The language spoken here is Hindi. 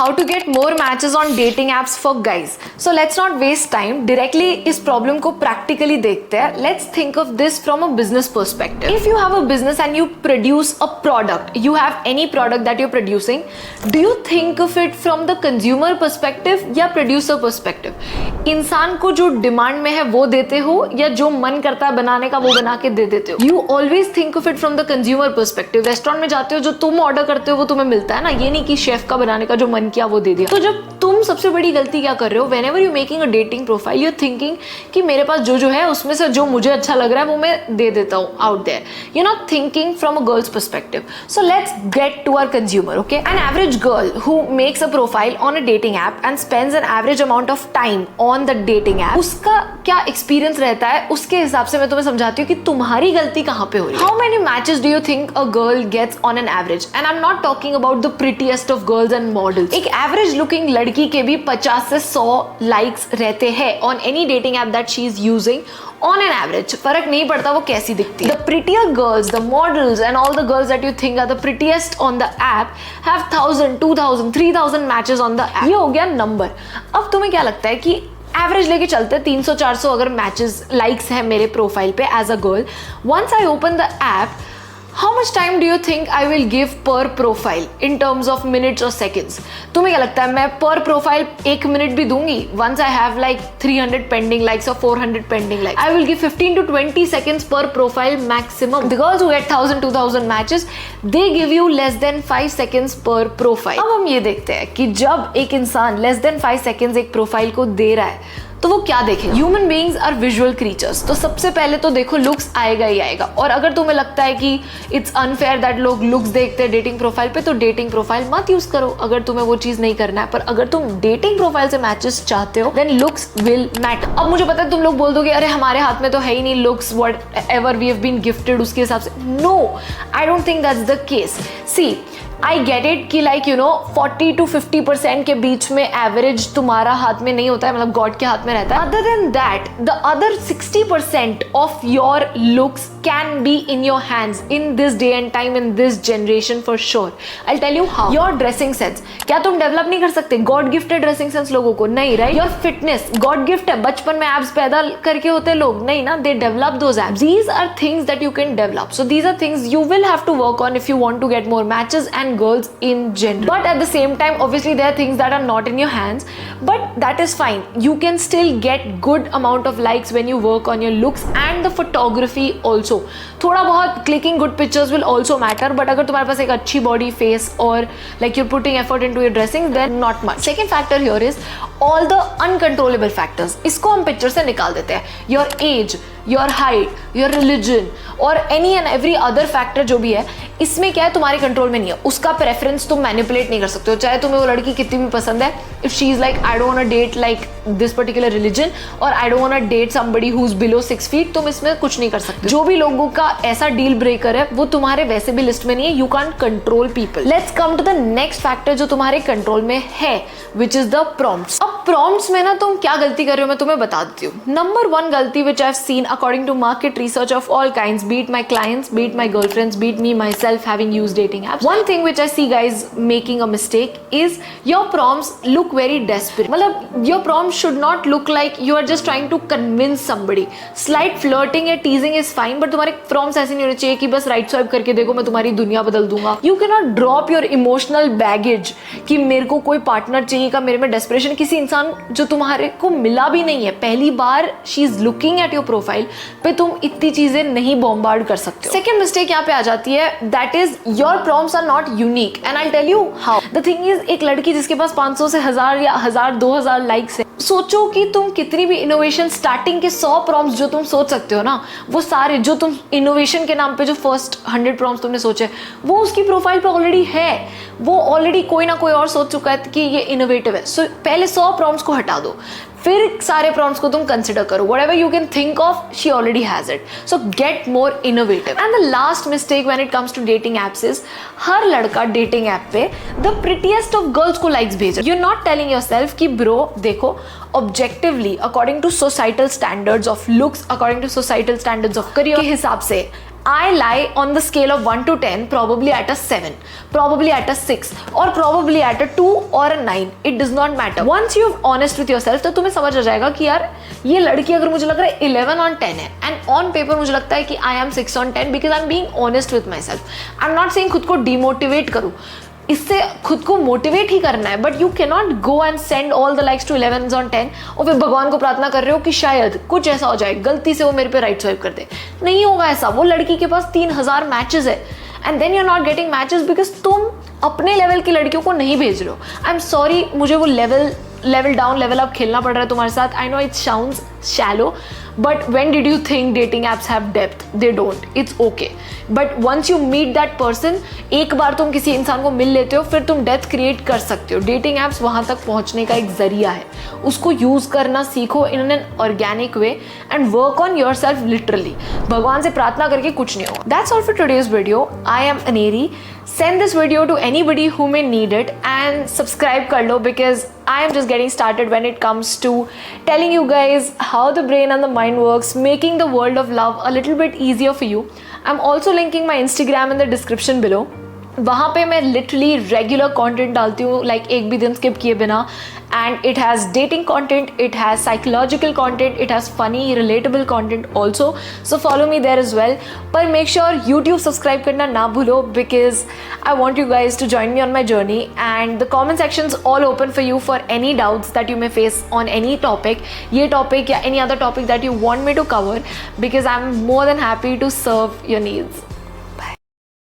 how to get more matches on dating apps for guys. So let's not waste time. Directly इस problem को practically देखते हैं. Let's think of this from a business perspective. If you have a business and you produce a product, you have any product that you're producing, do you think of it from the consumer perspective या producer perspective? इंसान को जो demand में है वो देते हो या जो मन करता है बनाने का वो बना के दे देते हो? You always think of it from the consumer perspective. Restaurant में जाते हो, जो तुम ऑर्डर करते हो वो तुम्हें मिलता है ना, ये नहीं कि शेफ का बनाने का जो मन किया वो दे दिया. तो जब तुम सबसे बड़ी गलती क्या कर रहे हो, whenever you're making a dating profile, you're thinking कि मेरे पास जो है उसमें से जो मुझे अच्छा लग रहा है वो मैं दे देता हूँ out there. You're not thinking from a girl's perspective. So let's get to our consumer, okay? An average girl who makes a profile on a dating app and spends an average amount of time on the dating app, उसका क्या एक्सपीरियंस रहता है उसके हिसाब से मैं तुम्हें समझाती हूँ कि तुम्हारी गलती कहाँ पे हो रही है. How many matches do you think a girl gets on an average? And I'm not talking about the prettiest of girls and models. एक average looking लड़की के भी 50 से 100 likes रहते हैं on any dating app that she is using on an average. फर्क नहीं पड़ता वो कैसी दिखती है. The prettier girls, the models and all the girls that you think are the prettiest on the app have 1000, 2000, 3000 matches on the app. ये हो गया नंबर. अब तुम्हें क्या लगता है कि एवरेज लेके चलते 300-400 अगर मैचेस लाइक्स है मेरे प्रोफाइल पे as a girl, once I open the app, how much time do you think I will give per profile in terms of minutes or seconds? तुम्हें क्या लगता है मैं per profile 1 मिनट भी दूंगी? Once I have like 300 pending likes or 400 pending likes, I will give 15 to 20 seconds per profile maximum. The girls who get 1000-2000 matches, they give you less than 5 seconds per profile. अब हम ये देखते हैं कि जब एक इंसान less than 5 seconds एक प्रोफाइल को दे रहा है तो वो क्या देखे. Human beings are visual creatures. तो सबसे पहले तो देखो लुक्स आएगा ही आएगा. और अगर तुम्हें लगता है कि इट्स अनफेयर दैट लोग लुक्स देखते हैं डेटिंग प्रोफाइल पे, तो डेटिंग प्रोफाइल मत यूज करो अगर तुम्हें वो चीज नहीं करना है. पर अगर तुम डेटिंग प्रोफाइल से मैचेस चाहते हो देन लुक्स विल मैटर. अब मुझे पता है तुम लोग बोल दोगे अरे हमारे हाथ में तो है ही नहीं looks, whatever we have been gifted उसके हिसाब से. No, I don't think that's the case. See, I get it कि लाइक यू नो 40 to 50% के बीच में एवरेज तुम्हारा हाथ में नहीं होता है, मतलब गॉड के हाथ में रहता है. Other than that the other 60% of your looks can be in your hands in this day and time, in this generation for sure. I tell you how. Your dressing sense क्या तुम डेवलप नहीं कर सकते? गॉड गिफ्टेड ड्रेसिंग सेंस लोगों को नहीं, right? Your fitness God gift है. बचपन में एब्स पैदा करके होते लोग नहीं ना, they develop those abs. These are things that you can develop. So these are things you will have to work on if you want to get more matches and girls in general. But at the same time, obviously there are things that are not in your hands, but that is fine. You can still get good amount of likes when you work on your looks and the photography also. थोड़ा बहुत clicking good pictures will also matter, but अगर तुम्हारे पास एक अच्छी body face और like you're putting effort into your dressing, then not much. Second factor here is all the uncontrollable factors. इसको हम picture से निकाल देते हैं. Your age, your height, your religion और any and every other factor जो भी है, इसमें क्या है तुम्हारे कंट्रोल में नहीं है. उसका प्रेफरेंस तुम मैनिपुलेट नहीं कर सकते हो. चाहे तुम्हें वो लड़की कितनी भी पसंद है, if she is like I don't want to date like this particular religion और I don't want to date somebody who is below 6 feet, तुम इसमें कुछ नहीं कर सकते. जो भी लोगों का ऐसा डील ब्रेकर है वो तुम्हारे वैसे भी लिस्ट में नहीं है. You can't control people. Let's come to the next factor जो तुम्हारे कंट्रोल में है, विच इज द प्रॉम्प्ट्स. अब प्रॉम्प्ट्स में ना तुम क्या गलती कर रहे हो मैं तुम्हें बता देती हूँ. नंबर 1 गलती which I have seen according to market research of all kinds, beat my clients, beat my girlfriends, beat me myself having used dating apps. One thing which I see guys making a mistake is your prompts look very desperate. मतलब your prompts should not look like you are just trying to convince somebody. Slight flirting या teasing is fine, but तुम्हारे prompts ऐसे नहीं होने चाहिए कि बस right swipe करके देखो मैं तुम्हारी दुनिया बदल दूंगा. You cannot drop your emotional baggage कि मेरे को कोई partner चाहिए का, मेरे में desperation. किसी इंसान जो तुम्हारे को मिला भी नहीं है, पहली बार she is looking at your profile पे तुम इतनी चीजें नहीं bombard कर सकते हो. Second mistake यहाँ पे आ जाती है, that is your prompts are not unique and I'll tell you how. The thing is, एक लड़की जिसके पास 500 से 1000 या 1000-2000 लाइक्स है, सोचो कि तुम कितनी भी इनोवेशन स्टार्टिंग के 100 प्रॉम्प्ट्स जो तुम सोच सकते हो ना, वो सारे जो तुम इनोवेशन के नाम पे जो फर्स्ट 100 प्रॉम्प्ट्स तुमने सोचे वो उसकी प्रोफाइल पे ऑलरेडी है. वो ऑलरेडी कोई ना कोई और सोच चुका है कि ये इनोवेटिव है. सो पहले 100 प्रॉम्प्ट्स को हटा दो, फिर सारे प्रॉम्प्ट्स को तुम कंसिडर करो. Whatever you can think of, she already has it. So get more innovative. And the last mistake when it comes to dating apps is हर लड़का डेटिंग ऐप पे द प्रिटीएस्ट ऑफ गर्ल्स को लाइक्स भेज रहा है. You are not telling yourself कि ब्रो देखो objectively according to societal standards of looks, according to societal standards of career के हिसाब से I lie on the scale of 1 to 10 probably at a 7, probably at a 6 or probably at a 2 or a 9. It does not matter. Once you're honest with yourself तो तुम्हें समझ आ जाएगा कि यार ये लड़की अगर मुझे लग रहा है 11 on 10 है and on paper मुझे लगता है कि I am 6 on 10 because I'm being honest with myself. I'm not saying खुद को demotivate करूँ, इससे खुद को मोटिवेट ही करना है, but you cannot go and send all the likes to 11 on 10 और फिर भगवान को प्रार्थना कर रहे हो कि शायद कुछ ऐसा हो जाए, गलती से वो मेरे पे राइट स्वाइप कर दे. नहीं होगा ऐसा. वो लड़की के पास 3000 मैचेस है and then you are not getting matches because तुम अपने लेवल की लड़कियों को नहीं भेज रहे हो. आई एम सॉरी, मुझे वो लेवल डाउन लेवल अप खेलना पड़ रहा है तुम्हारे साथ. I know it sounds shallow, but when did you think dating apps have depth? They don't. It's okay. But once you meet that person, एक बार तुम किसी इंसान को मिल लेते हो, फिर तुम डेप्थ क्रिएट कर सकते हो. डेटिंग एप्स वहाँ तक पहुँचने का एक जरिया है. उसको यूज़ करना सीखो in an organic way and work on your self literally. भगवान से प्रार्थना करके कुछ नहीं होगा. That's all for today's video. I am Aneri. Send this video to anybody who may need it and subscribe कर लो because I am just getting started when it comes to telling you guys how the brain and the mind works, making the world of love a little bit easier for you. I'm also linking my Instagram in the description below. वहाँ पे मैं लिटरली रेगुलर कंटेंट डालती हूँ, लाइक एक भी दिन स्किप किए बिना. And it has dating content, it has psychological content, it has funny relatable content also. So follow me there as well. पर मेक श्योर यूट्यूब सब्सक्राइब करना ना भूलो because I want you guys to join me on my journey and the comment sections all open for you for any doubts that you may face on any topic. ये टॉपिक या any other topic that you want me to cover because I am more than happy to serve your needs.